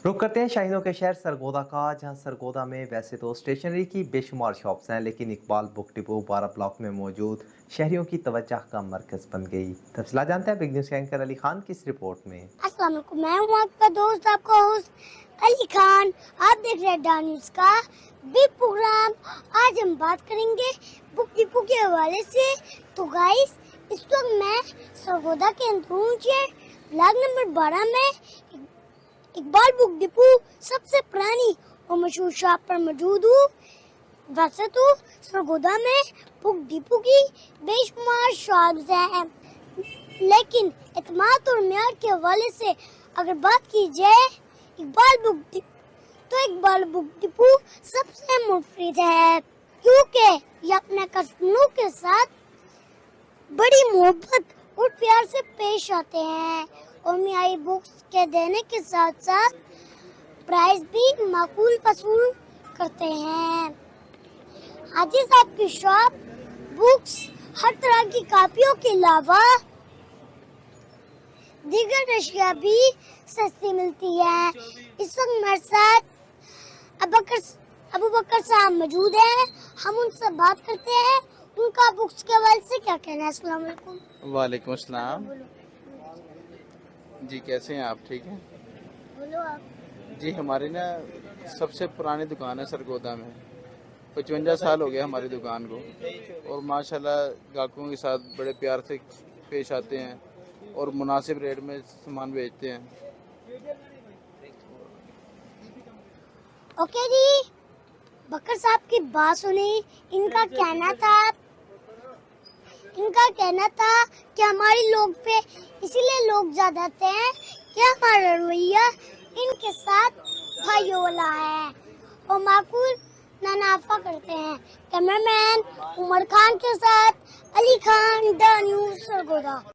रुक करते हैं शाहीनों के शहर सरगोदा का, जहां सरगोदा में वैसे तो स्टेशनरी की बेशुमार शॉप्स हैं, लेकिन इकबाल बुक डिपो 12 ब्लॉक में मौजूद शहरियों की तवज्जो का मरकज बन गई। तफसीलात जानते हैं बिग न्यूज़ के एंकर अली खान की इस रिपोर्ट में। अस्सलाम वालेकुम, मैं हूँ आपका दोस्त, आपका होस्ट अली खान। आप देख रहे हैं डान न्यूज़ का बिग प्रोग्राम। आज हम बात करेंगे बुक डिपो के हवाले से। तो गाइस, इस वक्त मैं सरगोदा के अंदरूनी ब्लॉक नंबर 12 में इकबाल बुक डिपो सबसे पुरानी और मशहूर शॉप पर मौजूद हूँ। वैसे तो सरगोदा में बुक डिपो की बेशुमार शॉप्स हैं, लेकिन एतमाद और म्यार के हवाले से अगर बात की जाए इकबाल बुक डिपो सबसे मुफीद है, क्योंकि ये अपने कस्टमरों के साथ बड़ी मोहब्बत और प्यार से पेश आते हैं और मियारी बुक्स के देने के साथ साथ प्राइस भी माकूल वसूल करते हैं। हाजी साहब की शॉप बुक्स, हर तरह की कॉपियों के अलावा दीगर अशिया भी सस्ती मिलती है। इस वक्त हमारे साथ अबू बकर साहब मौजूद हैं, हम उनसे बात करते हैं उनका बुक्स के हवाले से क्या कहना है। अस्सलाम वालेकुम। वालेकुम अस्सलाम। जी कैसे हैं आप? ठीक हैं? बोलो आप। जी हमारी ना सबसे पुरानी दुकान है सरगोदा में। 55 साल हो गया हमारी दुकान को, और माशाल्लाह ग्राहकों के साथ बड़े प्यार से पेश आते हैं और मुनासिब रेट में सामान बेचते हैं। ओके जी, बकर साहब की बात सुनी। इनका कहना था कि हमारी लोग पे इसीलिए लोग ज्यादा आते हैं कि हमारा रवैया इनके साथ भाइयों वाला है और माकूल नानाफा करते हैं। कैमरामैन उमर खान के साथ अली खान, द न्यूज़ सरगोदा।